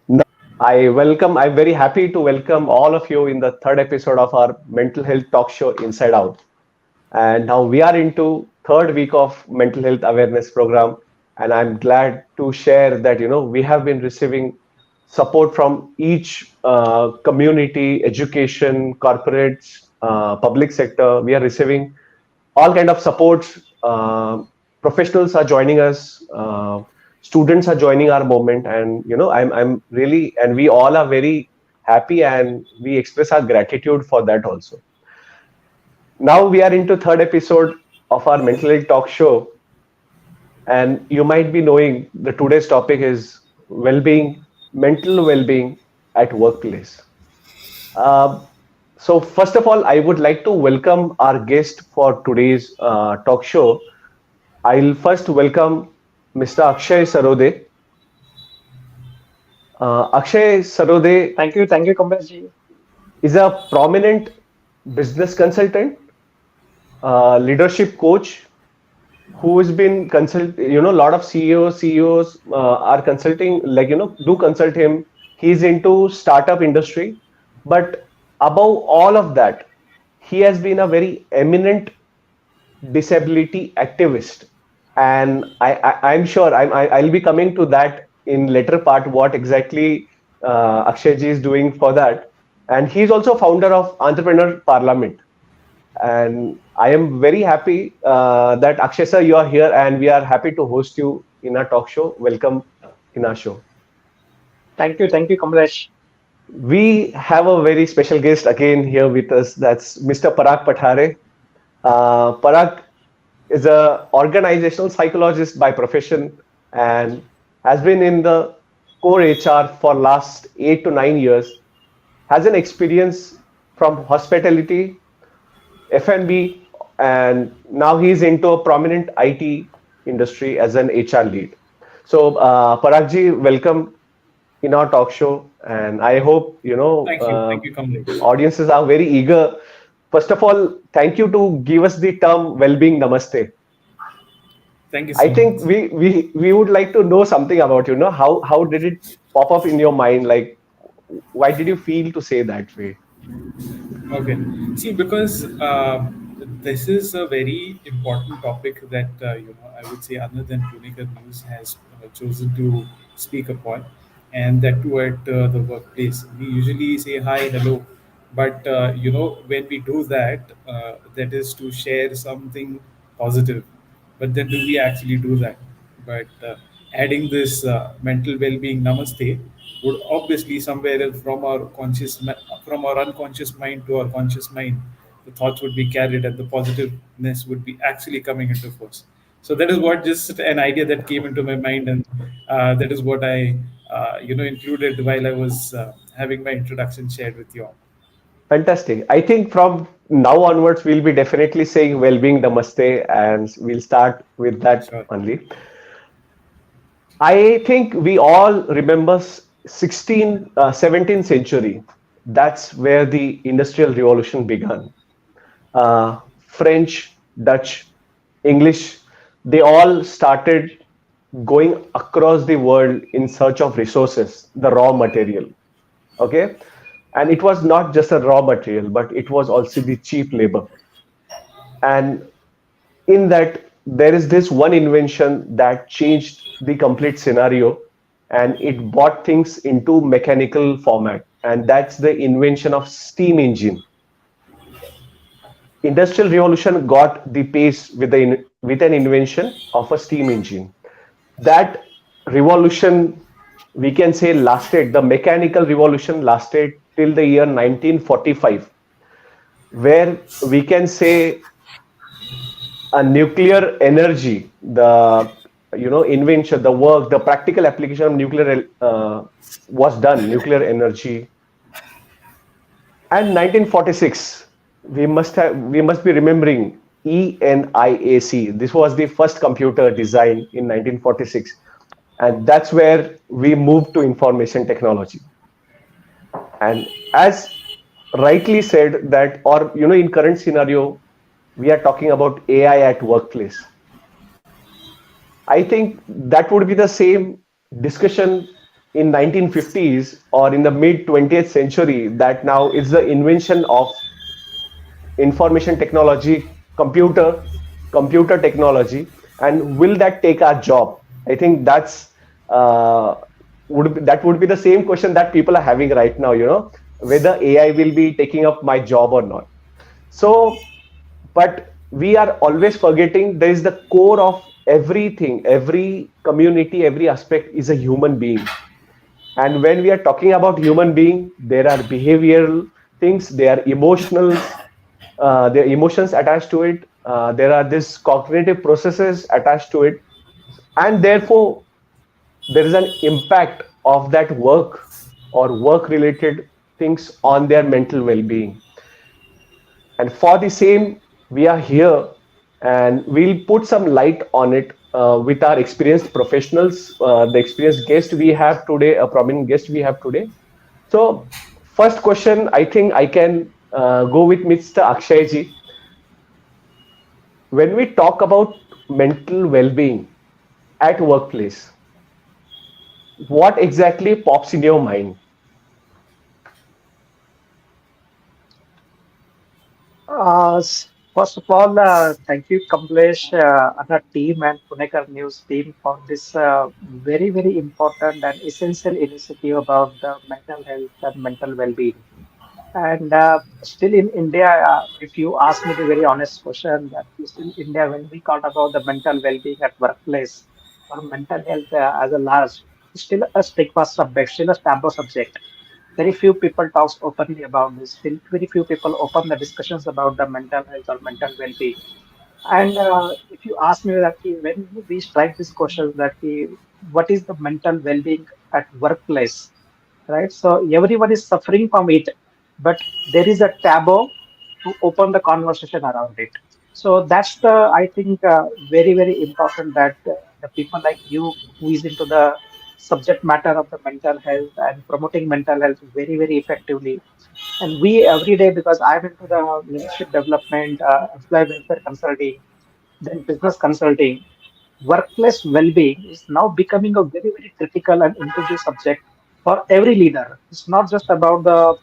I'm very happy to welcome all of you in the third episode of our mental health talk show Inside Out. And now we are into third week of mental health awareness program. And I'm glad to share that, we have been receiving support from each community, education, corporates, public sector. We are receiving all kind of supports. Professionals are joining us. Students are joining our movement, and I'm really, and we all are very happy, and we express our gratitude for that also. Now we are into third episode of our mental health talk show, and you might be knowing the today's topic is well-being, mental well-being at workplace. Uh, so first of all, I would like to welcome our guest for today's talk show. I'll first welcome Mr. Akshay Sarode. Akshay Sarode Thank you, Kamlesh ji. is a prominent business consultant, leadership coach who has been consult. A lot of CEOs are consulting, like do consult him. He's into startup industry, but above all of that, he has been a very eminent disability activist, and I'm sure I'll be coming to that in later part what exactly Akshay ji is doing for that. And he's also founder of Entrepreneur Parliament, and I am very happy that Akshay sir, you are here, and we are happy to host you in our talk show. Welcome in our show. Thank you, Kamlesh. We have a very special guest again here with us. That's Mr. Parag Pathare. Parag is a organizational psychologist by profession and has been in the core HR for last 8 to 9 years. Has an experience from hospitality, F&B, and now he's into a prominent IT industry as an HR lead. So, Paragji, welcome in our talk show, and I hope Thank you, Kamlesh. audiences are very eager. First of all, thank you to give us the term well-being namaste. Thank you I so think much. we would like to know something about how did it pop up in your mind, like why did you feel to say that way? Okay. See, because this is a very important topic that I would say, other than Punika News, has chosen to speak upon, and that too at the workplace. We usually say hi, hello, but when we do that, that is to share something positive. But then, do we actually do that? But adding this mental well-being namaste would obviously somewhere else from our from our unconscious mind to our conscious mind, the thoughts would be carried and the positiveness would be actually coming into force. So that is what, just an idea that came into my mind, and that is what I included while I was having my introduction shared with you all. Fantastic. I think from now onwards we'll be definitely saying well-being namaste, and we'll start with that Sure. only. I think we all remember 17th century. That's where the Industrial Revolution began. French, Dutch, English, they all started going across the world in search of resources, the raw material. Okay. And it was not just a raw material, but it was also the cheap labor. And in that, there is this one invention that changed the complete scenario, and it brought things into mechanical format. And that's the invention of steam engine. Industrial revolution got the pace with with an invention of a steam engine. That revolution, we can say, lasted. The mechanical revolution lasted till the year 1945, where we can say a nuclear energy, the invention, the work, the practical application of nuclear was done. Nuclear energy. And 1946, we must be remembering ENIAC. This was the first computer design in 1946, and that's where we moved to information technology. And as rightly said that, or in current scenario, we are talking about AI at workplace. I think that would be the same discussion in 1950s or in the mid 20th century that now is the invention of information technology, computer technology, and will that take our job? I think uh, that would be the same question that people are having right now. Whether AI will be taking up my job or not. So, but we are always forgetting there is the core of everything, every community, every aspect is a human being. And when we are talking about human being, there are behavioral things, there are there are emotions attached to it, there are this cognitive processes attached to it, and therefore there is an impact of that work or work related things on their mental well-being. And for the same, we are here and we'll put some light on it with our experienced professionals, the experienced guest we have today, a prominent guest we have today. So, first question, I think I can go with Mr. Akshay ji. When we talk about mental well-being at workplace, what exactly pops in your mind? First of all, thank you, Kamlesh, and our team and Punekar News team for this very important and essential initiative about the mental health and mental well-being. And still in India, if you ask me the very honest question, that still India, when we talk about the mental well-being at workplace or mental health as a large, it's still a stigma subject, still a taboo subject. Very few people talks openly about this. Still, very few people open the discussions about the mental health or mental well-being. And if you ask me that when we strike this question that what is the mental well-being at workplace, right? So everyone is suffering from it, but there is a taboo to open the conversation around it. So that's the I think very important that the people like you who is into the subject matter of the mental health and promoting mental health very effectively. And we every day because I'm into the leadership development, employee welfare consulting, then business consulting, workplace well-being is now becoming a very critical and intuitive subject for every leader. It's not just about the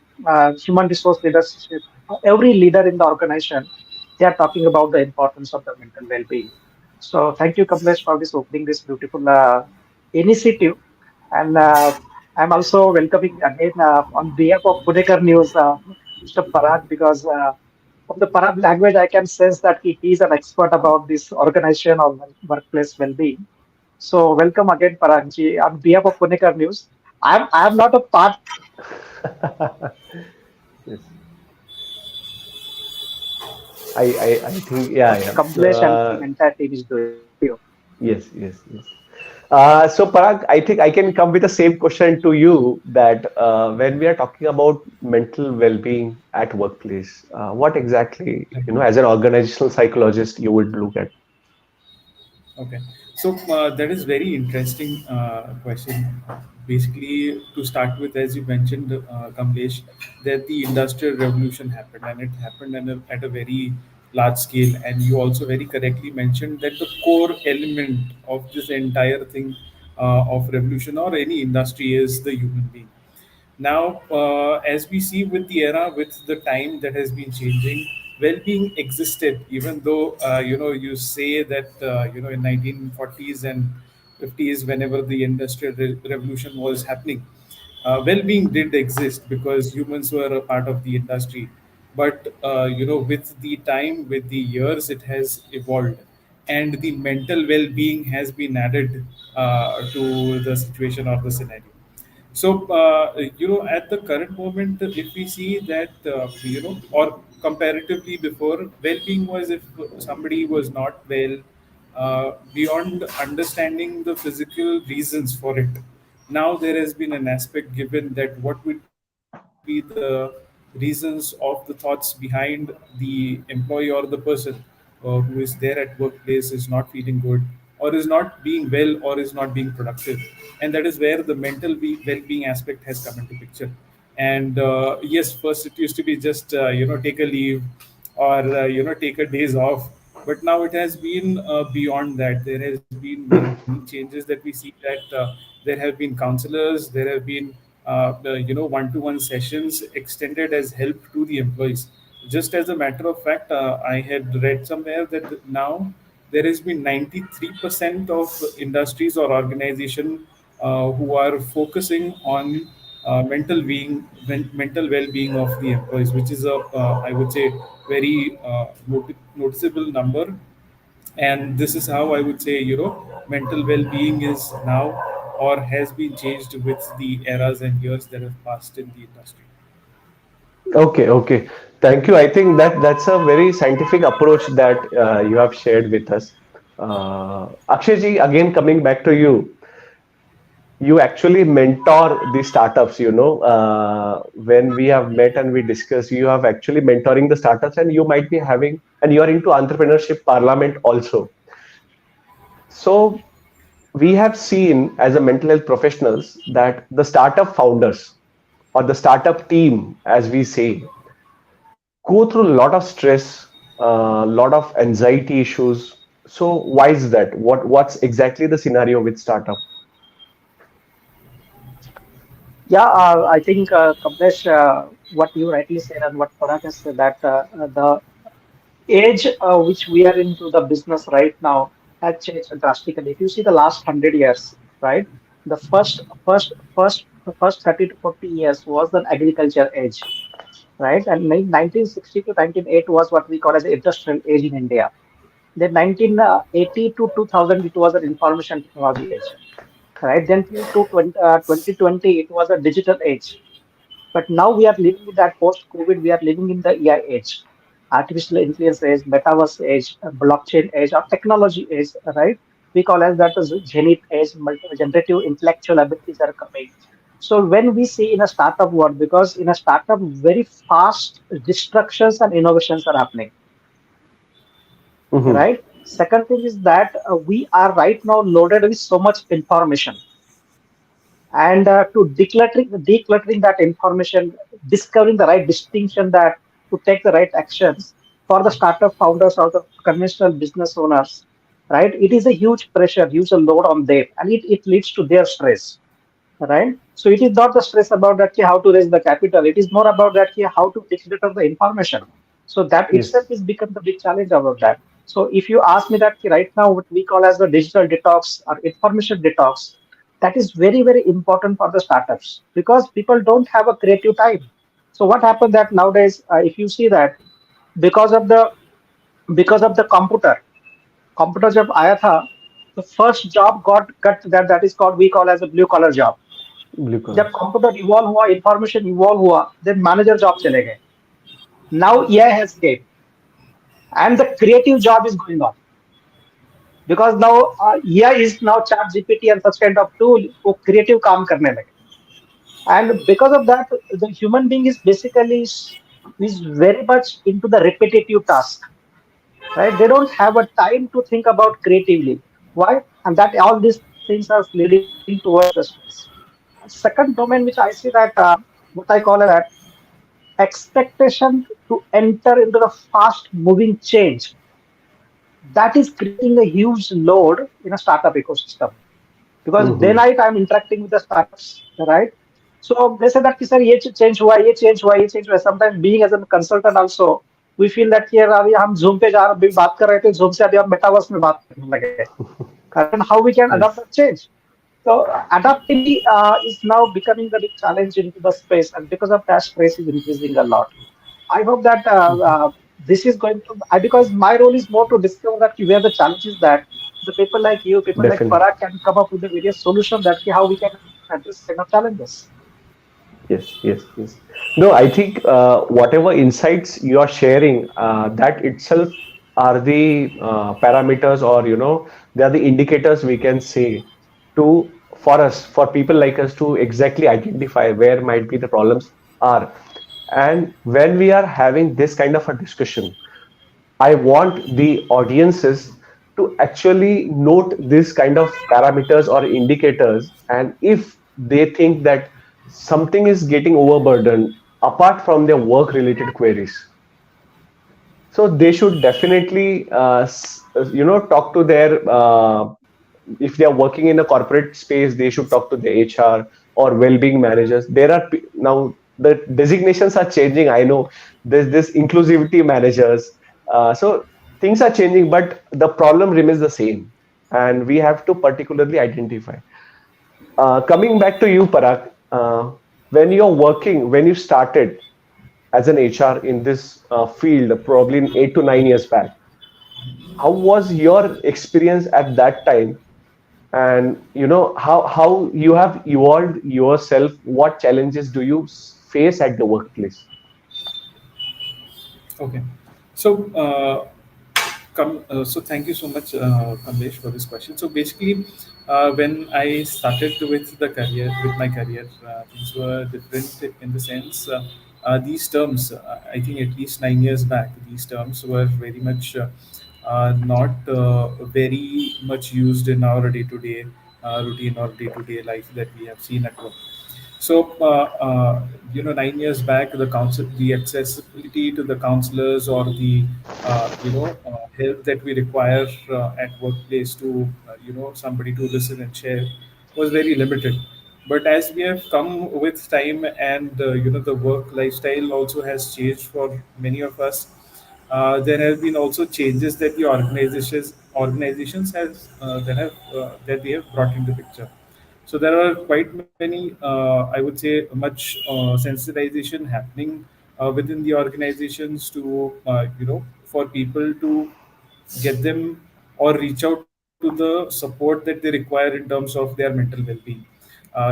human resource leadership. Every leader in the organization, they are talking about the importance of the mental well-being. So thank you, Kamlesh, for this opening this beautiful initiative. And I'm also welcoming again on behalf of Pudekar News, Mr. Parag, because from the Parag language, I can sense that he is an expert about this organization of workplace well-being. So welcome again, Paragji. On behalf of Pudekar News, I am not a part Yes, I think, yeah, what yeah. Kamlesh and team entire team is doing. Thank you. Yes. So Parag, I think I can come with the same question to you that when we are talking about mental well-being at workplace, what exactly, as an organizational psychologist, you would look at? Okay, so that is very interesting question. Basically, to start with, as you mentioned, Kamlesh, that the industrial revolution happened, and it happened at a very large scale. And you also very correctly mentioned that the core element of this entire thing of revolution or any industry is the human being. Now, as we see with the era, with the time that has been changing, well-being existed. Even though you say that in 1940s and 50s, whenever the industrial revolution was happening, well-being did exist because humans were a part of the industry. But with the time, with the years, it has evolved, and the mental well-being has been added to the situation or the scenario. So, at the current moment, if we see that, or comparatively before, well-being was if somebody was not well, beyond understanding the physical reasons for it. Now there has been an aspect given that what would be the reasons of the thoughts behind the employee or the person who is there at workplace is not feeling good or is not being well or is not being productive, and that is where the mental well-being aspect has come into picture. And yes, first it used to be just take a leave or take a days off, but now it has been beyond that. There has been many changes that we see that There have been counselors. There have been one-to-one sessions extended as help to the employees. Just as a matter of fact, I had read somewhere that now there has been 93% of industries or organization who are focusing on mental well-being of the employees, which is a I would say very noticeable number. And this is how I would say, mental well-being is now or has been changed with the eras and years that have passed in the industry. Okay, okay. Thank you. I think that's a very scientific approach that you have shared with us. Akshay ji, again coming back to you, you actually mentor the startups. When we have met and we discuss, you have actually mentoring the startups, and you might be having, and you are into entrepreneurship parliament also. So we have seen as a mental health professionals that the startup founders or the startup team, as we say, go through a lot of stress, a lot of anxiety issues. So why is that? What's exactly the scenario with startup? Yeah, I think, Kamlesh, what you rightly said and what Parag has said, that the age which we are into the business right now has changed drastically. If you see the last 100 years, right, the first 30 to 40 years was the agriculture age, right, and 1960 to 1908 was what we call as the industrial age in India. Then 1980 to 2000 it was an information technology age, right? Then till to 2020 it was a digital age. But now we are living in that post-COVID, we are living in the AI age, artificial intelligence age, metaverse age, blockchain age, or technology age, right? We call as that as zenith age, generative intellectual abilities are coming. So when we see in a startup world, because in a startup, very fast destructions and innovations are happening, Hmm. right? Second thing is that we are right now loaded with so much information, and to decluttering that information, discovering the right distinction, that to take the right actions for the startup founders or the conventional business owners, right? It is a huge pressure, huge load on them, and it leads to their stress, right? So it is not the stress about that how to raise the capital. It is more about that how to declutter the information. So that itself Yes. is become the big challenge about that. So if you ask me that right now what we call as the digital detox or information detox, that is very very important for the startups because people don't have a creative time. So what happened that nowadays, if you see that because of the computer जब आया था, the first job got cut, that is called we call as a blue collar job. Blue जब colors. Computer evolve हुआ, information evolve हुआ, then manager job चले गए. Now AI has came and the creative job is going on because now AI is now chat GPT and such kind of tool वो creative काम करने लगे. And because of that, the human being is basically is very much into the repetitive task, right? They don't have a time to think about creatively. Why? And that all these things are leading towards the stress. Second domain which I see that what I call that expectation to enter into the fast moving change, that is creating a huge load in a startup ecosystem. Because day Hmm. night I'm interacting with the startups, right? So they say that कि sir ये change हुआ, ये change हुआ, ये change हुआ. Sometimes being as a consultant also, we feel that कि यार अभी हम Zoom पे जा अभी बात कर रहे थे, Zoom से अभी हम metaverse में बात करने लगे. And how we can adapt Yes. that change. So adaptability is now becoming the big challenge into the space, and because of that, stress is increasing a lot. I hope that this is going to, because my role is more to discover that where the challenge is, that the people like you, people like Definitely. Parag can come up with the various solutions that how we can address kind of challenges. Yes, yes, yes. No, I think whatever insights you are sharing, that itself are the parameters, or they are the indicators we can say to for us, for people like us to exactly identify where might be the problems are. And when we are having this kind of a discussion, I want the audiences to actually note this kind of parameters or indicators. And if they think that something is getting overburdened apart from their work related queries, so they should definitely, talk to their if they are working in a corporate space, they should talk to the HR or well-being managers. There are now the designations are changing. I know there's this inclusivity managers. So things are changing, but the problem remains the same, and we have to particularly identify. Coming back to you, Parag, when you started as an HR in this field, probably in 8 to 9 years back, how was your experience at that time? And how you have evolved yourself? What challenges do you face at the workplace? Okay. So, so thank you so much, Kamlesh, for this question. So basically, when I started with my career, things were different in the sense these terms. I think at least 9 years back, these terms were very much not very much used in our day-to-day routine or day-to-day life that we have seen at work. So, 9 years back, the accessibility to the counselors or the, help that we require at workplace to, somebody to listen and share was very limited. But as we have come with time and, the work lifestyle also has changed for many of us, there have been also changes that the organizations has that they have brought into picture. So there are quite many, I would say, much sensitization happening within the organizations to, for people to get them or reach out to the support that they require in terms of their mental well-being.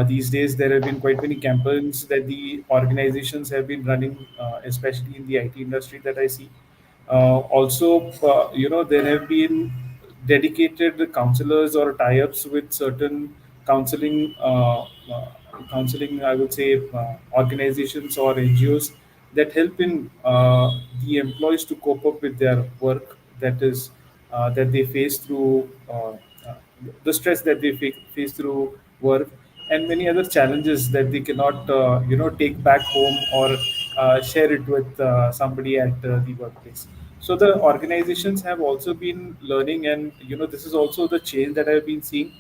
These days, there have been quite many campaigns that the organizations have been running, especially in the IT industry that I see. Also, there have been dedicated counselors or tie-ups with certain counseling, I would say, organizations or NGOs that help in the employees to cope up with their work that they face through the stress that they face through work and many other challenges that they cannot take back home or share it with somebody at the workplace. So the organizations have also been learning, and this is also the change that I've been seeing,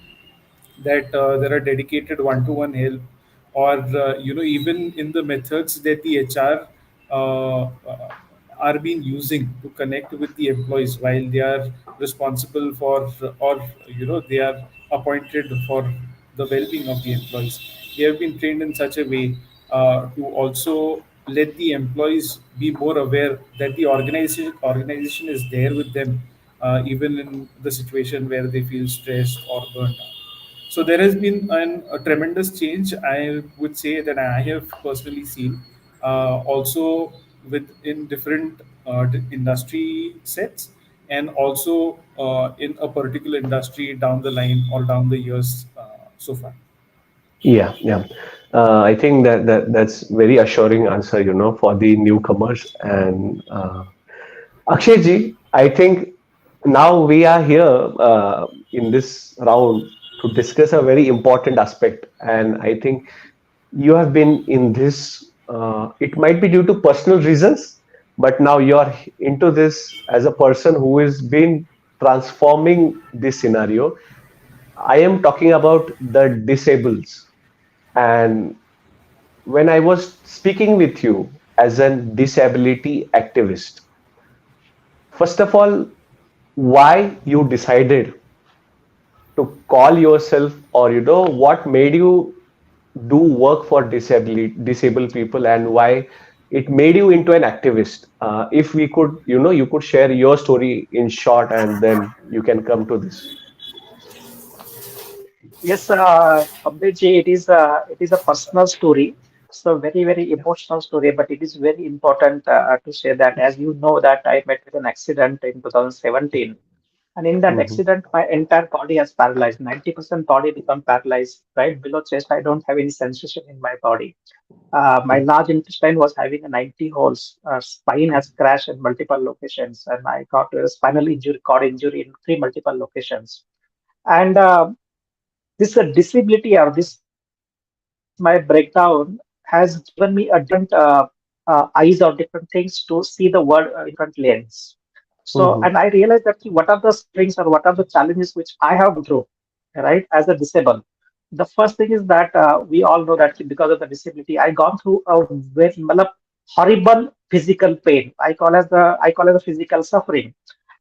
that there are dedicated one-to-one help, or even in the methods that the HR are being using to connect with the employees while they are responsible for, or they are appointed for the well-being of the employees. They have been trained in such a way to also let the employees be more aware that the organization is there with them, even in the situation where they feel stressed or burnt out. So there has been a tremendous change, I would say, that I have personally seen, also within different industry sets, and also in a particular industry down the line or down the years so far. Yeah, yeah. I think that's very assuring answer, for the newcomers. And Akshay ji, I think now we are here in this round to discuss a very important aspect. And I think you have been in this, it might be due to personal reasons, but now you are into this as a person who has been transforming this scenario. I am talking about the disables. And when I was speaking with you as a disability activist, first of all, why you decided to call yourself, or what made you do work for disabled people, and why it made you into an activist? If we could, you could share your story in short, and then you can come to this. Yes, Abhijit, it is a personal story. So very emotional story, but it is very important to say that, as you know, that I met with an accident in 2017, and in that Mhm. accident, my entire body has paralyzed. 90% body become paralyzed. Right below chest, I don't have any sensation in my body. My large intestine was having a 90 holes. Spine has crashed in multiple locations, and I got a spinal injury, cord injury in three multiple locations. And this disability or this my breakdown has given me a different eyes or different things to see the world in different lens. So, and Mhm. I realized that what are the strengths or what are the challenges which I have gone through. right? As a disabled, the first thing is that we all know that because of the disability, I gone through a very horrible physical pain. I call it a physical suffering,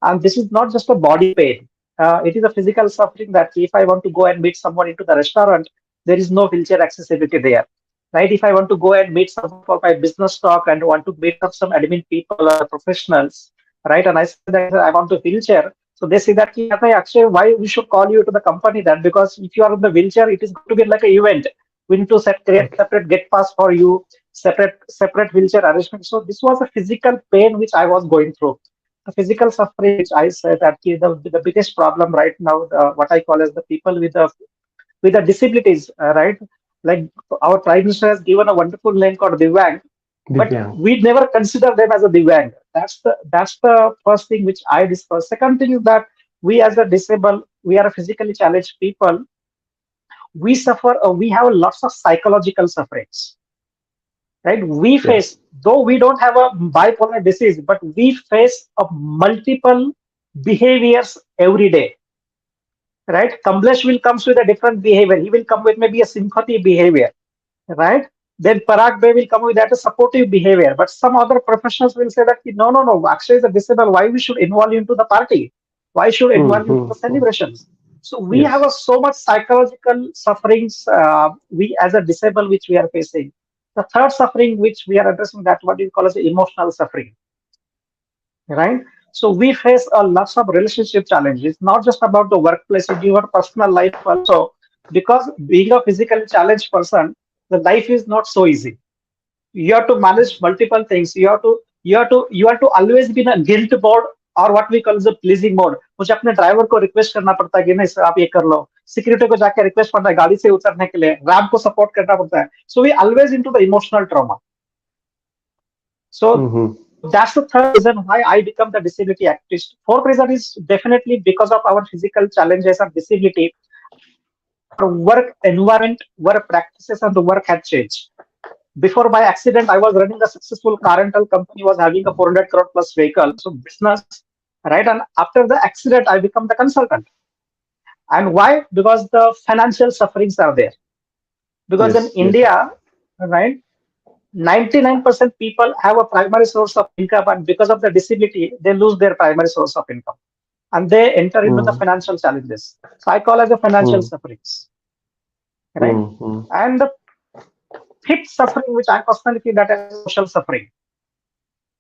and this is not just a body pain. It is a physical suffering that if I want to go and meet someone into the restaurant, there is no wheelchair accessibility there, right? If I want to go and meet someone for my business talk and want to meet up some admin people or professionals, right? And I say that I want a wheelchair, so they say that, "Ki, Akshay, why we should call you to the company then? Because if you are in the wheelchair, it is going to be like an event. We need to create Okay. separate get pass for you, separate wheelchair arrangement." So this was a physical pain which I was going through. The physical suffering, which I said that the biggest problem right now, what I call as the people with the disabilities, right? Like our Prime Minister has given a wonderful name called Divyang, but Divyang. we never consider them as a Divyang. That's the first thing which I discuss. Second thing is that we as a disabled, we are a physically challenged people. We suffer. We have lots of psychological sufferings, right? We Yes. face, though we don't have a bipolar disease, but we face a multiple behaviors every day, right? Kamlesh will comes with a different behavior. He will come with maybe a sympathy behavior, right? Then Parag Bey will come with that a supportive behavior. But some other professionals will say that no, no, no, Akshay is a disabled. Why we should involve you into the party? Why should involve you into the Mm-hmm. celebrations? So we have Yes. a, so much psychological sufferings we as a disabled which we are facing. The third suffering which we are addressing, that what we call as emotional suffering, right? So we face a lots of relationship challenges, not just about the workplace, in your personal life also, because being a physically challenged person, the life is not so easy. You have to manage multiple things. You have to always be in a guilt mode, or what we call as a pleasing mode. मुझे अपने driver को request करना पड़ता है कि नहीं sir आप ये कर लो, सिक्योरिटी को जाके रिक्वेस्ट पड़ता है गाड़ी से उतरने के लिए, रैब को सपोर्ट करना पड़ता है. So we always into the emotional trauma. So Mm-hmm. that's the third reason why I become the disability activist. Fourth reason is definitely because of our physical challenges and disability. Our work environment, work practices, and the work had changed. Before my accident, I was running a successful car rental company, was having a 400 crore plus vehicle, so business, right? And after the accident, I become the consultant. And why? Because the financial sufferings are there. Because in Yes. Yes. India, right, 99% people have a primary source of income, and because of the disability, they lose their primary source of income and they enter into the Mm-hmm. financial challenges. So I call as the financial sufferings, right? Mm-hmm. And the fifth suffering, which I personally feel that as a social suffering.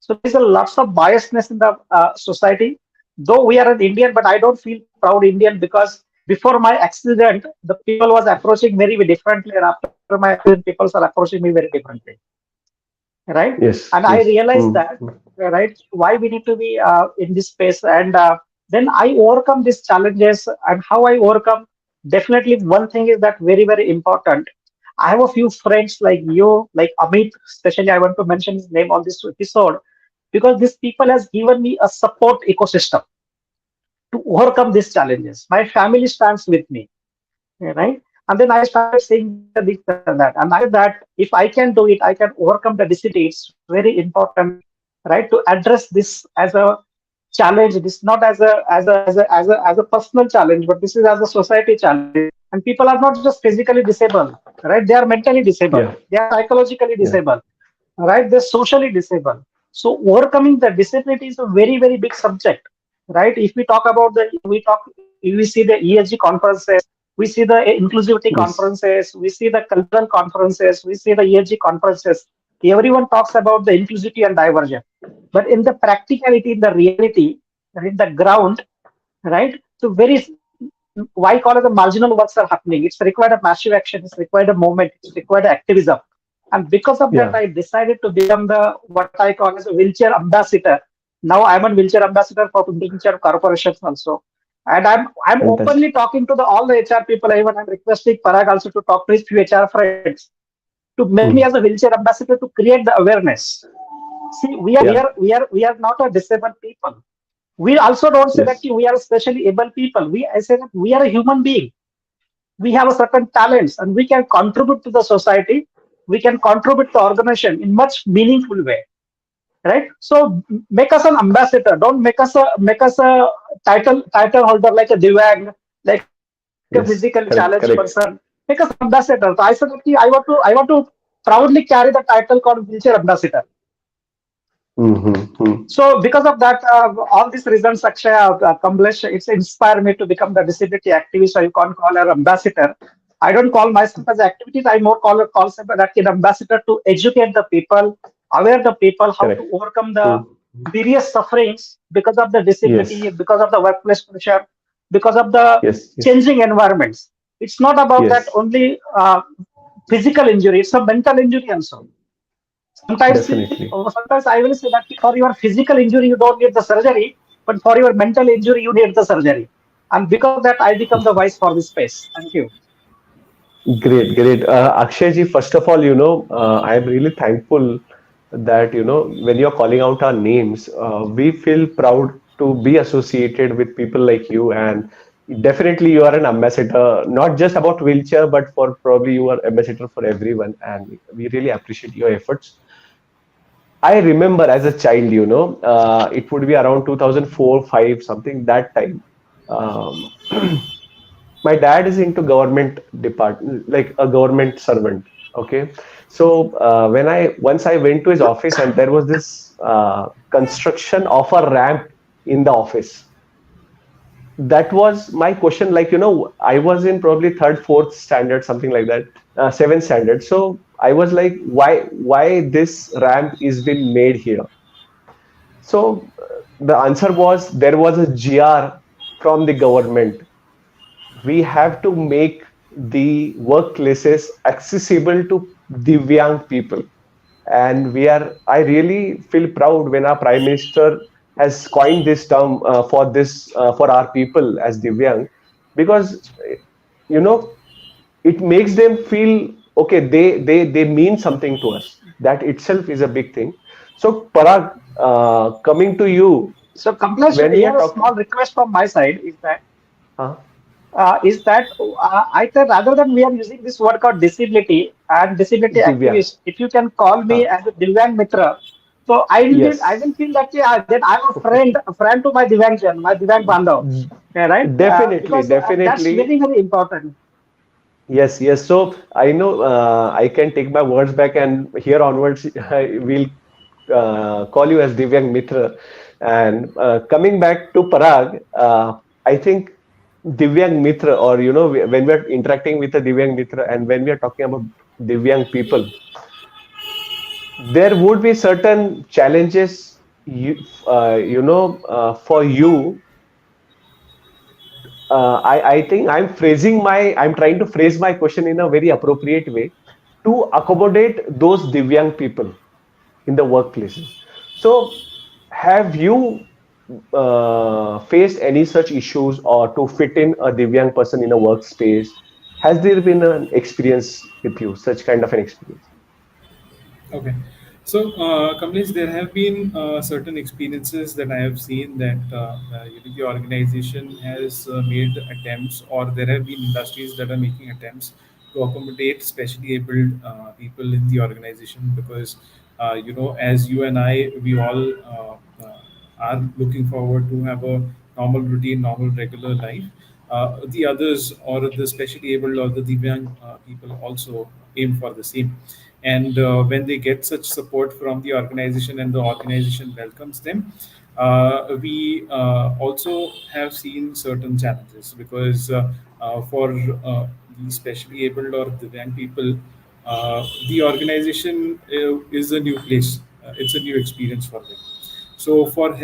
So there is a lots of biasness in the society. Though we are an Indian, but I don't feel proud Indian because before my accident, the people was approaching very differently, and after my accident, people are approaching me very differently, right? Yes. And I Yes. realized that, Mm-hmm. right, why we need to be in this space. And then I overcome these challenges. And how I overcome, definitely one thing is that very important. I have a few friends like you, like Amit, especially I want to mention his name on this episode, because these people has given me a support ecosystem to overcome these challenges. My family stands with me, right? And then I started saying this and that, and I said that if I can do it, I can overcome the disability. It's very important, right, to address this as a challenge. This not as a personal challenge, but this is as a society challenge. And people are not just physically disabled, right? They are mentally disabled. Yeah. They are psychologically Yeah. disabled, right? They're socially disabled. So overcoming the disability is a very big subject, right? If we talk about we see the ESG conferences, we see the inclusivity Yes. conferences, we see the cultural conferences, we see the ESG conferences. Everyone talks about the inclusivity and diversion, but in the practicality, in the reality, in the ground, right? So very why call it the marginal works are happening. It's required a massive action. It's required a movement. It's required activism. And because of that, Yeah. I decided to become the what I call as a wheelchair ambassador. Now I'm a wheelchair ambassador for wheelchair corporations also. And I'm Fantastic. openly talking to all the HR people. Even I'm requesting Parag also to talk to his few HR friends to make me as a Mm. wheelchair ambassador to create the awareness. See, Yeah. we are not a disabled people. We also don't say that Yes. we are especially able people. I say that we are a human being. We have a certain talents and we can contribute to the society. We can contribute to organization in much meaningful way, right? So make us an ambassador. Don't make us a title holder like a Divang, like a Parag. a Yes, physically correct, challenged correct. person, make us ambassador. So I said, okay, I want to proudly carry the title called wheelchair ambassador. Mm-hmm. So because of that, all these reasons, Akshay, Kamlesh, it's inspired me to become the disability activist, or you can't call her ambassador. I don't call myself as activist. I more call myself like an ambassador to educate the people, aware the people how to Correct. overcome the Mm. various sufferings because of the Yes, disability, because of the workplace pressure, because of the yes, yes, changing environments. It's not about that yes, only physical injury; it's a mental injury also. definitely. Sometimes I will say that for your physical injury, you don't need the surgery, but for your mental injury, you need the surgery. And because of that, I become the voice for this space. Thank you. Great, great. Akshay ji, first of all, I am really thankful that, when you're calling out our names, we feel proud to be associated with people like you. And definitely, you are an ambassador, not just about wheelchair, but for probably you are ambassador for everyone. And we really appreciate your efforts. I remember as a child, it would be around 2004, 5, something that time. Um, my dad is into government department, like a government servant. Okay, so when I once I went to his office and there was this construction of a ramp in the office. That was my question. Like, I was in probably third, fourth standard, something like that, seventh standard. So I was like, why this ramp is been made here? So the answer was there was a GR from the government. We have to make the workplaces accessible to Divyang people. And I really feel proud when our Prime Minister has coined this term for our people as Divyang, because, you know, it makes them feel okay, they mean something to us. That itself is a big thing. So, Parag, coming to you, So, Kamlesh, when we are here a talking, small request from my side huh? I said rather than we are using this word called disability and disability Divyang, activist, if you can call me huh? as a Divyang Mitra, so I Yes. will feel that yeah, then I'm a friend to my Divyang Jan, my Divyang Bando, yeah, right? Definitely, Because that's definitely. very very important. Yes, yes. So I know I can take my words back, and here onwards, we'll call you as Divyang Mitra. And coming back to Parag, I think Divyang Mitra, or when we're interacting with a Divyang Mitra, and when we are talking about Divyang people, there would be certain challenges, for you. I think I'm trying to phrase my question in a very appropriate way to accommodate those Divyang people in the workplaces. So, have you faced any such issues or to fit in a Divyang person in a workspace? Has there been an experience with you, such kind of an experience? Okay. So, Kamlesh, there have been certain experiences that I have seen that the organization has made attempts, or there have been industries that are making attempts to accommodate specially abled people in the organization because, as you and I, we all are looking forward to have a normal routine, normal regular life. The others, or the specially able or the Divyang people, also aim for the same. And when they get such support from the organization and the organization welcomes them, we also have seen certain challenges because for the specially able or Divyang people, the organization is a new place. It's a new experience for them. So for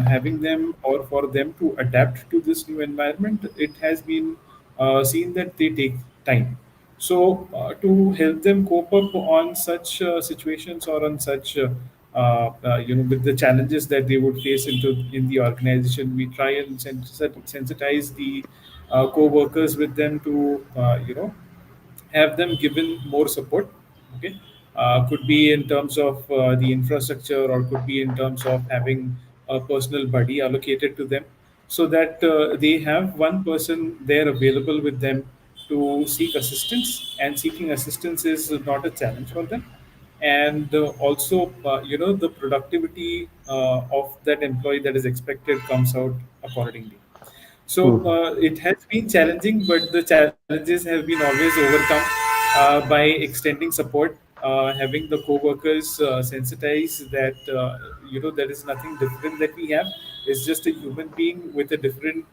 having them, or for them to adapt to this new environment, it has been seen that they take time. So to help them cope up on such situations, or on such with the challenges that they would face in the organization, we try and sensitize the co-workers with them to have them given more support. Okay, could be in terms of the infrastructure, or could be in terms of having a personal buddy allocated to them, so that they have one person there available with them to seek assistance, and seeking assistance is not a challenge for them. And also the productivity of that employee that is expected comes out accordingly. So Mhm. it has been challenging, but the challenges have been always overcome by extending support, having the co-workers sensitize that there is nothing different that we have. It's just a human being with a different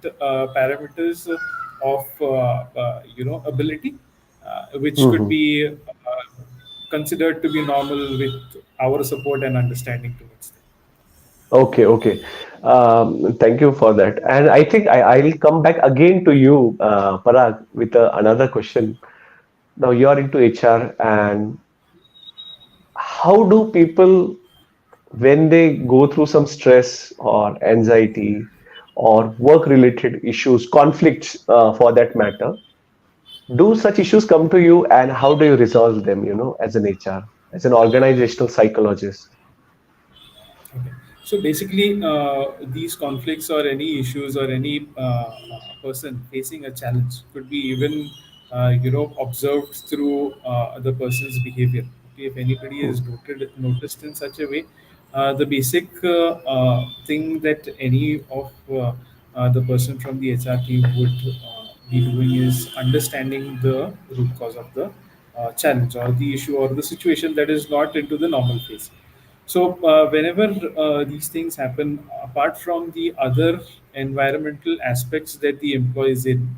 parameters of ability, which could Mhm. be considered to be normal with our support and understanding towards them. Okay, okay. Thank you for that. And I think I'll come back again to you, Parag, with another question. Now you're into HR, and how do people, when they go through some stress or anxiety or work-related issues, conflicts for that matter, do such issues come to you, and how do you resolve them, as an HR, as an organizational psychologist? Okay. So basically, these conflicts or any issues or any person facing a challenge could be even, observed through the person's behavior. Okay, if anybody is noticed in such a way, the basic thing that any of the person from the HR team would be doing is understanding the root cause of the challenge or the issue or the situation that is not into the normal phase. So, whenever these things happen, apart from the other environmental aspects that the employee is in,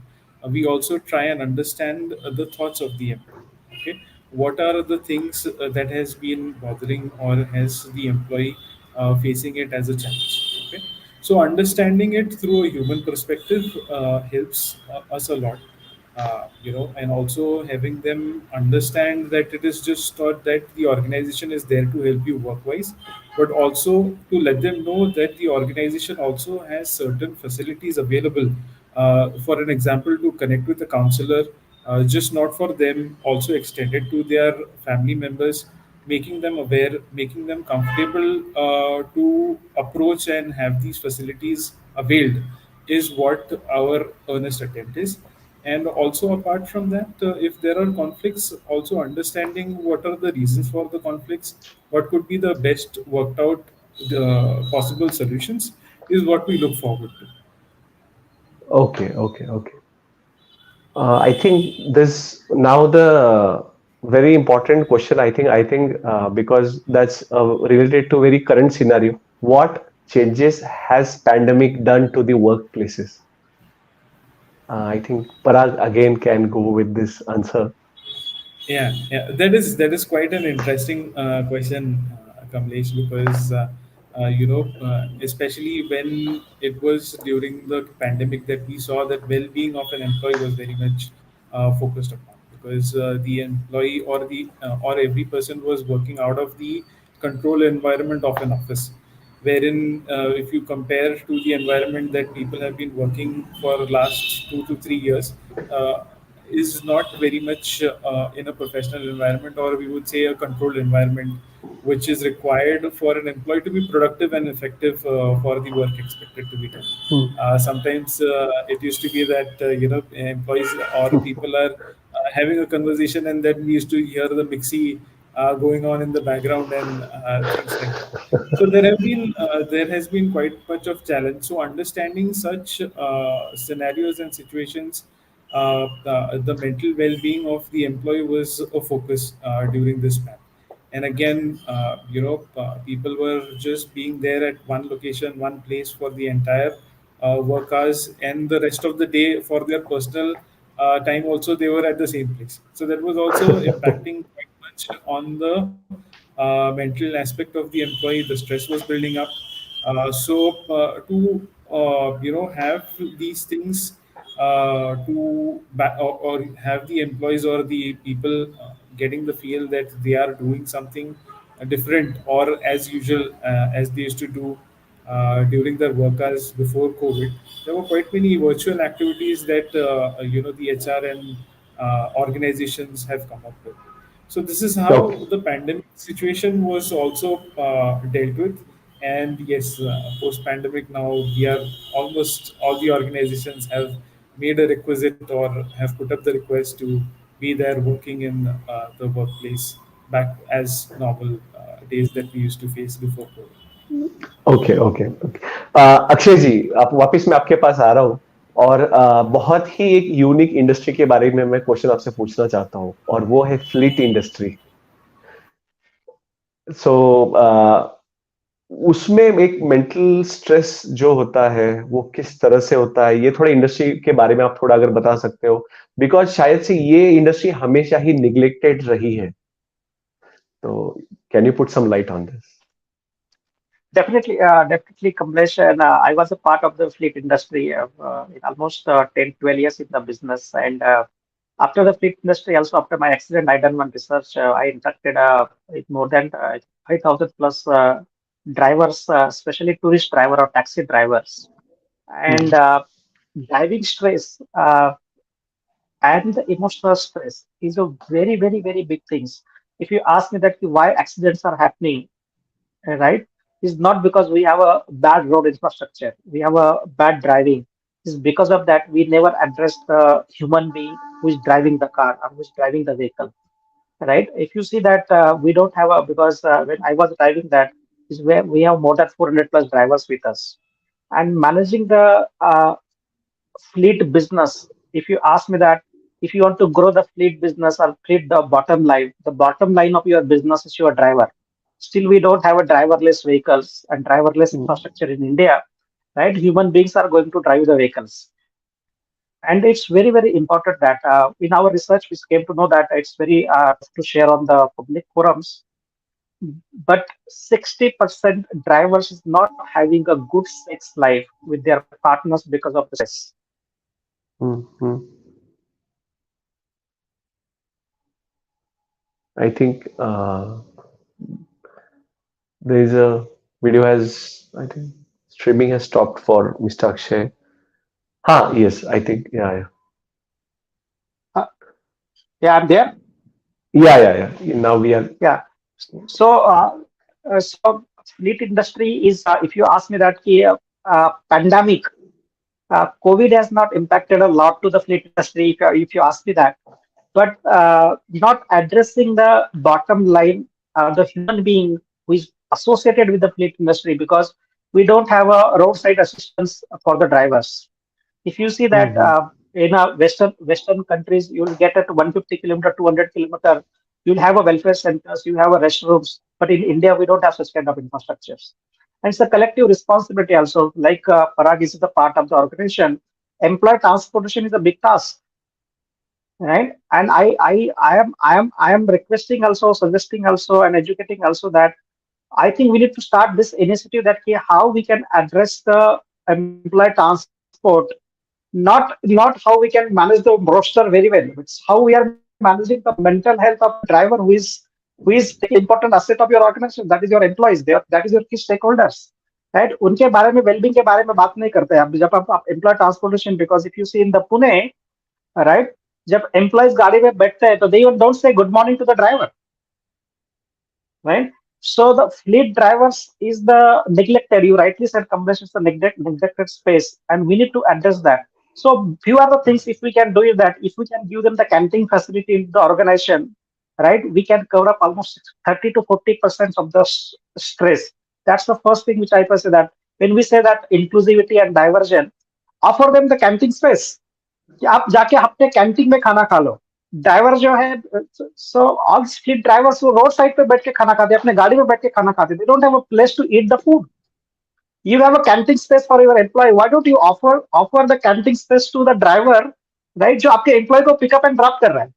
we also try and understand the thoughts of the employee. Okay, what are the things that has been bothering or has the employee facing it as a challenge? Okay, so understanding it through a human perspective helps us a lot, and also having them understand that it is just not that the organization is there to help you work wise, but also to let them know that the organization also has certain facilities available. For an example, to connect with a counselor, just not for them, also extended to their family members, making them aware, making them comfortable to approach and have these facilities availed is what our earnest attempt is. And also, apart from that, if there are conflicts, also understanding what are the reasons for the conflicts, what could be the best worked out possible solutions is what we look forward to. Okay, okay, okay. I think this now the very important question. I think because that's related to very current scenario. What changes has pandemic done to the workplaces? I think Parag again can go with this answer. Yeah, that is quite an interesting question, Kamlesh, because especially when it was during the pandemic that we saw that well-being of an employee was very much focused upon, because the employee or every person was working out of the control environment of an office, wherein if you compare to the environment that people have been working for last 2 to 3 years. Is not very much in a professional environment, or we would say a controlled environment, which is required for an employee to be productive and effective for the work expected to be done. Hmm. Sometimes it used to be that employees or people are having a conversation, and then we used to hear the mixie going on in the background and things like that. So there has been quite much of challenge. So understanding such scenarios and situations, the mental well-being of the employee was a focus during this time. And again, people were just being there at one location, one place for the entire work hours, and the rest of the day for their personal time also they were at the same place. So that was also impacting quite much on the mental aspect of the employee. The stress was building up. To have these things or have the employees or the people getting the feel that they are doing something different or as usual as they used to do during their work hours before COVID. There were quite many virtual activities that the HR and organizations have come up with. So this is how Okay. the pandemic situation was also dealt with. And yes, post-pandemic now we are almost all the organizations have made a requisite or have put up the request to be there working in the workplace back as normal days that we used to face before COVID. Okay okay okay Akshay ji आप वापस मैं आपके पास आ रहा हूँ और बहुत ही एक unique industry के बारे में मैं क्वेश्चन आपसे पूछना चाहता हूँ, और वो है फ्लीट इंडस्ट्री। सो उसमें एक मेंटल स्ट्रेस जो होता है वो किस तरह से होता है, ये थोड़ा इंडस्ट्री के बारे में आप थोड़ा अगर बता सकते हो, बिकॉज शायद से ये इंडस्ट्री हमेशा ही निग्लेक्टेड रही है। तो can you put some light on this? Definitely, Kamlesh. And I was a part of the fleet industry in almost 10, 12 years in the business. And after the fleet industry, also after my accident, I done one research. I interacted with more than 5,000 plus drivers, especially tourist driver or taxi drivers. And driving stress and the emotional stress is a very, very, very big things. If you ask me that why accidents are happening, right, is not because we have a bad road infrastructure, we have a bad driving. It's because of that we never address the human being who is driving the car or who is driving the vehicle, right? If you see that we don't have a, because when I was driving that, is where we have more than 400 plus drivers with us, and managing the fleet business. If you ask me that, if you want to grow the fleet business or fleet the bottom line of your business is your driver. Still, we don't have a driverless vehicles and driverless infrastructure in India, right? Human beings are going to drive the vehicles. And it's very, very important that in our research, we came to know that it's very tough to share on the public forums, but 60% drivers is not having a good sex life with their partners because of the stress. Mm-hmm. I think there is a video has, I think streaming has stopped for Mr. Akshay. Yes, I think, yeah, Uh, yeah, I'm there. yeah, yeah, yeah, yeah. Now we are. Yeah. So fleet industry is, if you ask me that, pandemic, COVID has not impacted a lot to the fleet industry, if you ask me that. But not addressing the bottom line, the human being who is associated with the fleet industry, because we don't have a roadside assistance for the drivers. If you see that Mhm. in Western countries, you will get at 150 kilometer, 200 kilometer, you'll have a welfare centers, you have a restrooms. But in India, we don't have such kind of infrastructures. And it's a collective responsibility also. Like Parag is the part of the organization. Employee transportation is a big task, right? And I am requesting also, suggesting also, and educating also that I think we need to start this initiative that how we can address the employee transport, not how we can manage the roster very well. It's how we are managing the mental health of the driver who is very important asset of your organization. That is your employees. That is your key stakeholders. Right? उनके बारे में wellbeing के बारे में बात नहीं करते हैं अब जब आप employ transportation because if you see in the Pune right जब एम्प्लॉयज गाड़ी में बैठते हैं तो they don't say good morning to the driver right? So the fleet drivers is the neglected. You rightly said, Kamlesh, it's the neglected space, and we need to address that. So few are the things if we can do is that if we can give them the canteen facility in the organization, right? We can cover up almost 30 to 40% of the stress. That's the first thing which I say that when we say that inclusivity and diversion, offer them the canteen space. कि आप जाके अपने canteen में खाना खा लो driver जो है so all fleet drivers वो रोड साइड पे बैठ के खाना खाते हैं अपने गाड़ी में बैठ के खाना खाते they don't have a place to eat the food you have a canteen space for your employee why don't you offer the canteen space to the driver right जो आपके employee को pick up and drop कर रहा है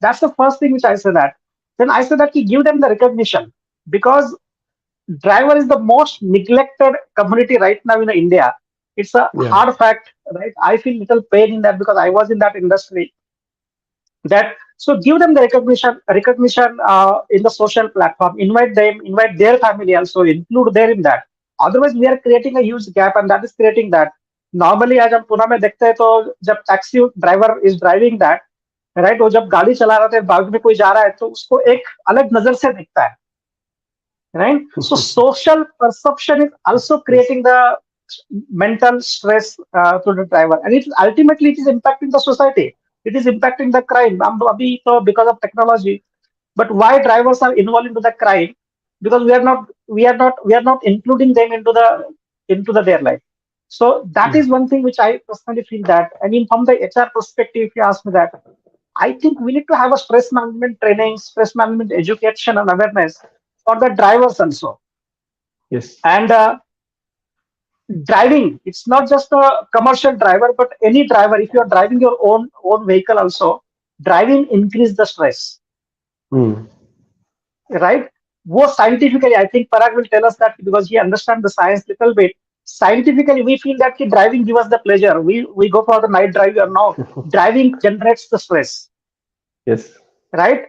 that's the first thing which I say that then I say that कि give them the recognition because driver is the most neglected community right now in India. It's a Yeah. hard fact, right? I feel little pain in that because I was in that industry. That so give them the recognition in the social platform. Invite them, invite their family also, include them in that. Otherwise, we are creating a huge gap, and that is creating that. Normally, आज हम पुणे में देखते हैं तो जब taxi driver is driving that right वो जब गाड़ी चला रहा था बाजू में कोई जा रहा है तो उसको एक अलग नजर से दिखता है right? So social perception is also creating the mental stress to the driver, and ultimately it is impacting the society. It is impacting the crime. Because of technology, but why drivers are involved into the crime? Because we are not including them into the their life. So that Mm. is one thing which I personally feel that, I mean, from the HR perspective, if you ask me that, I think we need to have a stress management training, stress management education and awareness for the drivers also. Yes. And driving, it's not just a commercial driver, but any driver, if you are driving your own vehicle also, driving increase the stress, Mm. right? More scientifically, I think Parag will tell us that because he understands the science little bit. Scientifically, we feel that driving gives us the pleasure. We go for the night drive or no. Driving generates the stress, Yes. right?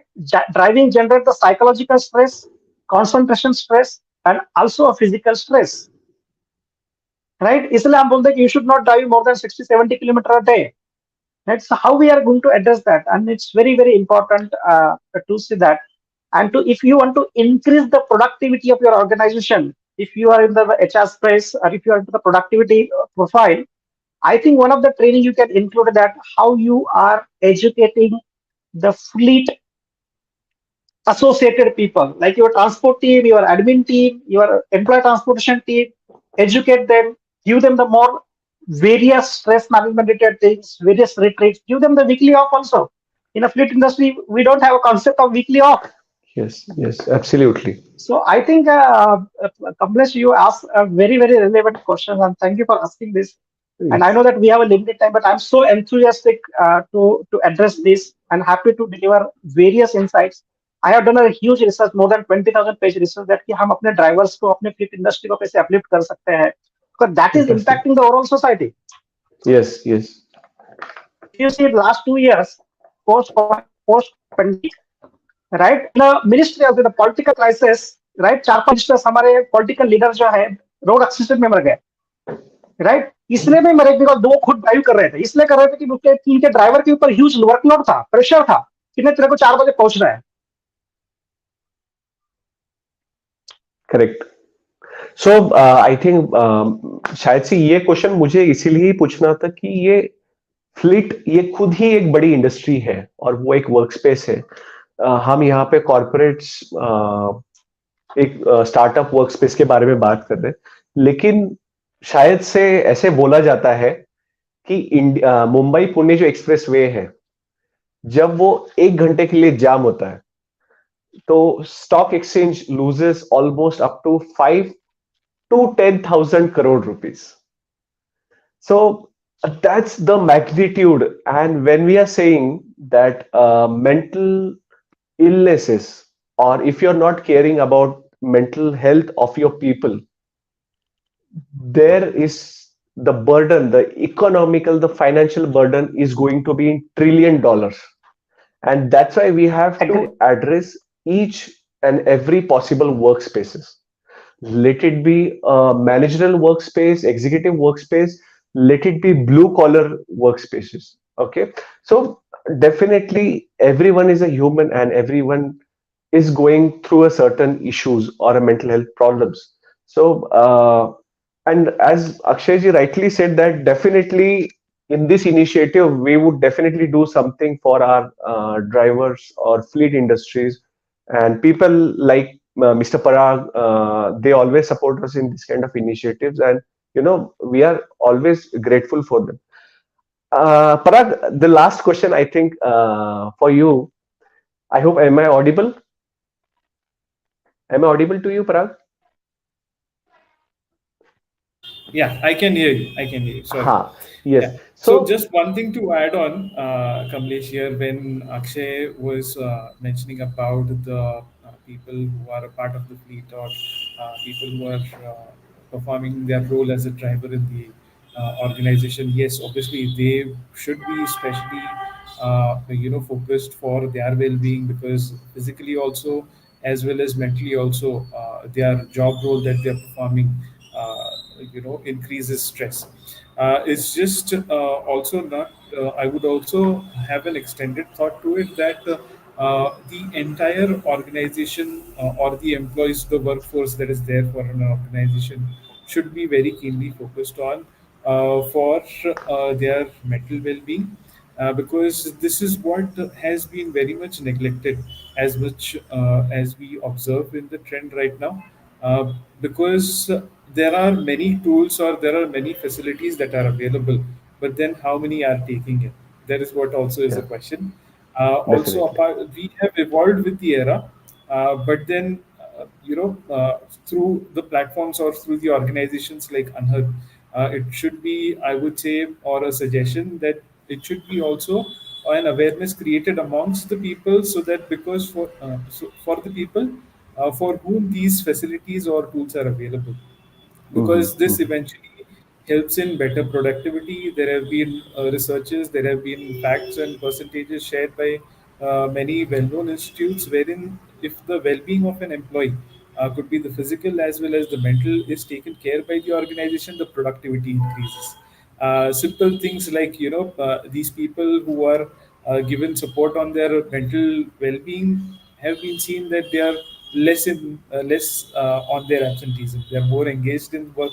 Driving generates the psychological stress, concentration stress, and also a physical stress, right? इसलिए हम बोलते हैं कि you should not drive more than 60-70 kilometers a day. Right? So how we are going to address that, and it's very very important to see that, and to if you want to increase the productivity of your organization, if you are in the HR space or if you are into the productivity profile, I think one of the training you can include that how you are educating the fleet associated people, like your transport team, your admin team, your employee transportation team, educate them, give them the more various stress management related things, various retreats, give them the weekly off also. In a fleet industry, we don't have a concept of weekly off. Yes. Yes. Absolutely. So I think, Kamlesh, you asked a very, very relevant question, and thank you for asking this. And I Yes. know that we have a limited time, but I'm so enthusiastic to address this and happy to deliver various insights. I have done a huge research, more than 20,000 page research, that कि हम अपने drivers को अपने fleet industry को कैसे uplift कर सकते हैं, because that is Fantastic. impacting the overall society. Yes. Yes. If you see the last 2 years, post pandemic, right, in the ministry of the political crisis, right, 4-5 ministers हमारे political leaders जो है road accident में मर गए, right. इसलिए भी मरे because दो खुद ड्राइव कर रहे थे, इसलिए कर रहे थे कि उसके इनके ड्राइवर के ऊपर ह्यूज वर्कलोड था, प्रेशर था कि नहीं तेरे को 4 बजे पहुंचना है. करेक्ट. सो आई थिंक शायद से ये क्वेश्चन मुझे इसीलिए ही पूछना था कि ये फ्लीट ये खुद ही एक बड़ी इंडस्ट्री है और वो एक वर्क स्पेस है. हम यहाँ पे कॉर्पोरेट्स एक स्टार्टअप वर्क स्पेस के बारे में बात कर रहे हैं, लेकिन शायद से ऐसे बोला जाता है कि मुंबई पुणे जो एक्सप्रेस वे है, जब वो 1 घंटे के लिए जाम होता है तो stock exchange loses almost up to 5 to 10,000 crore rupees. So that's the magnitude. And when we are saying that mental illnesses, or if you're not caring about mental health of your people, there is the burden, the economical, the financial burden is going to be in $1 trillion. And that's why we have Agree. to address each and every possible workspaces. Let it be a managerial workspace, executive workspace, let it be blue collar workspaces. Okay. So definitely everyone is a human and everyone is going through a certain issues or a mental health problems. So and as Akshayji rightly said, that definitely in this initiative we would definitely do something for our drivers or fleet industries and people like Mr. Parag. They always support us in this kind of initiatives, and we are always grateful for them. Parag, the last question I think for you. I hope am I audible? Am I audible to you, Parag? Yeah, I can hear you. I can hear you. Sorry. Ha, yes. Yeah. So So, just one thing to add on, Kamlesh here, when Akshay was mentioning about the people who are a part of the fleet or people who are performing their role as a driver in the organization, yes, obviously they should be especially focused for their well-being, because physically also as well as mentally also their job role that they're performing increases stress. It's just also not I would also have an extended thought to it that the entire organization or the employees, the workforce that is there for an organization should be very keenly focused on for their mental well-being, because this is what has been very much neglected, as much as we observe in the trend right now. because there are many tools or there are many facilities that are available, but then how many are taking it? That is what also is a Yeah, question. Also, definitely. apart, we have evolved with the era, but then through the platforms or through the organizations like Anhad, it should be, I would say, or a suggestion that it should be also an awareness created amongst the people, so that because for the people for whom these facilities or tools are available, Hmm. because this eventually helps in better productivity. There have been researches, there have been facts and percentages shared by many well-known institutes, wherein if the well-being of an employee could be the physical as well as the mental is taken care by the organization, the productivity increases. Simple things like these people who are given support on their mental well-being have been seen that they are less on their absenteeism. They are more engaged in work.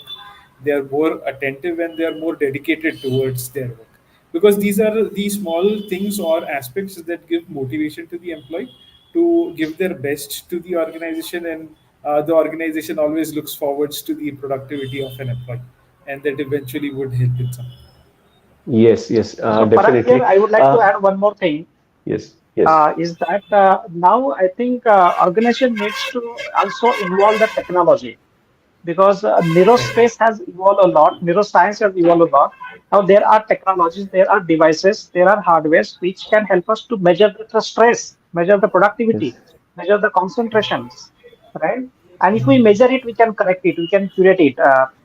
They are more attentive and they are more dedicated towards their work. Because these are the small things or aspects that give motivation to the employee to give their best to the organization, and the organization always looks forwards to the productivity of an employee, and that eventually would help in some. Yes, yes, So, Parag, here definitely. I would like to add one more thing. Yes, yes, Is that now I think organization needs to also involve the technology because neurospace has evolved a lot, neuroscience has evolved a lot. Now there are technologies, there are devices, there are hardwares which can help us to measure the stress, measure the yes, productivity, measure the concentrations, right? And if we measure it, we can correct it, we can curate it.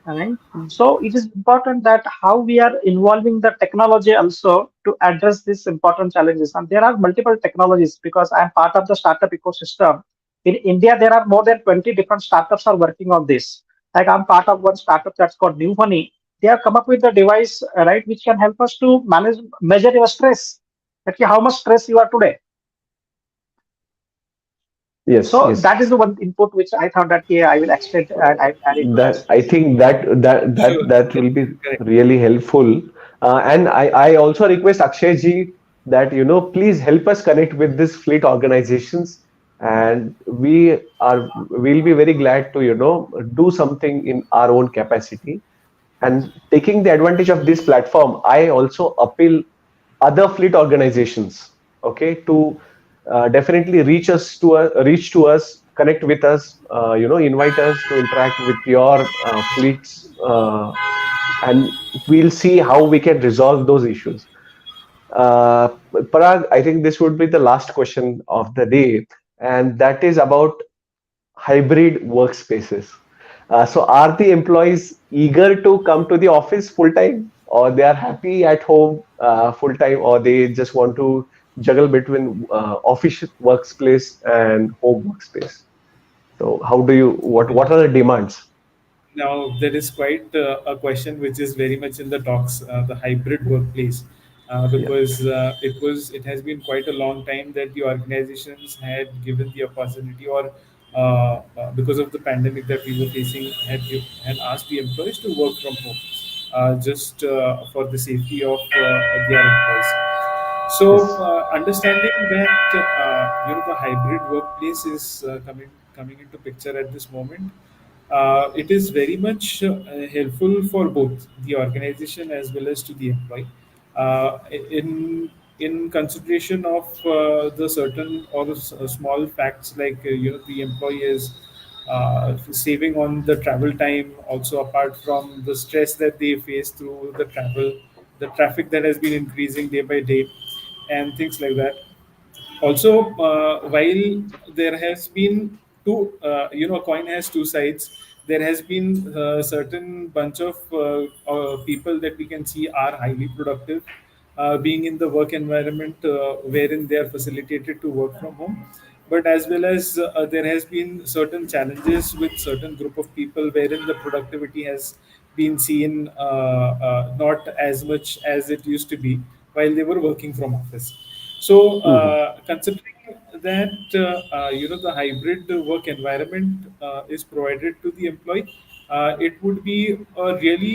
Right? So it is important that how we are involving the technology also to address these important challenges. And there are multiple technologies because I am part of the startup ecosystem. In India, there are more than 20 different startups are working on this. Like I'm part of one startup that's called New Money. They have come up with a device, right, which can help us to measure your stress. Okay, how much stress you are today. yes, So yes. that is the one input which I thought that yeah, I will extend and I add it to That this. I think Sure. that will be Correct. really helpful. And I also request Akshay ji that please help us connect with these fleet organizations, and we'll be very glad to do something in our own capacity. And taking the advantage of this platform, I also appeal other fleet organizations, okay, to definitely reach to us, connect with us, invite us to interact with your fleets, and we'll see how we can resolve those issues. uh, Parag, I think this would be the last question of the day, and that is about hybrid workspaces. So are the employees eager to come to the office full time, or they are happy at home full time, or they just want to juggle between office workspace and home workspace? So how do you what are the demands? Now, there is quite a question which is very much in the talks, the hybrid workplace, Yeah. because it has been quite a long time that the organizations had given the opportunity, or because of the pandemic that we were facing, had asked the employees to work from home, just for the safety of their employees. So, Yes. understanding that the hybrid workplace is coming into picture at this moment, it is very much helpful for both the organization as well as to the employee. In consideration of the certain or small facts, like the employee is saving on the travel time, also apart from the stress that they face through the travel, the traffic that has been increasing day by day, and things like that. Also, while there has been a coin has two sides. There has been a certain bunch of people that we can see are highly productive, being in the work environment wherein they are facilitated to work from home. But as well as there has been certain challenges with certain group of people wherein the productivity has been seen not as much as it used to be while they were working from office. So, Hmm. considering that the hybrid work environment is provided to the employee, it would be a really,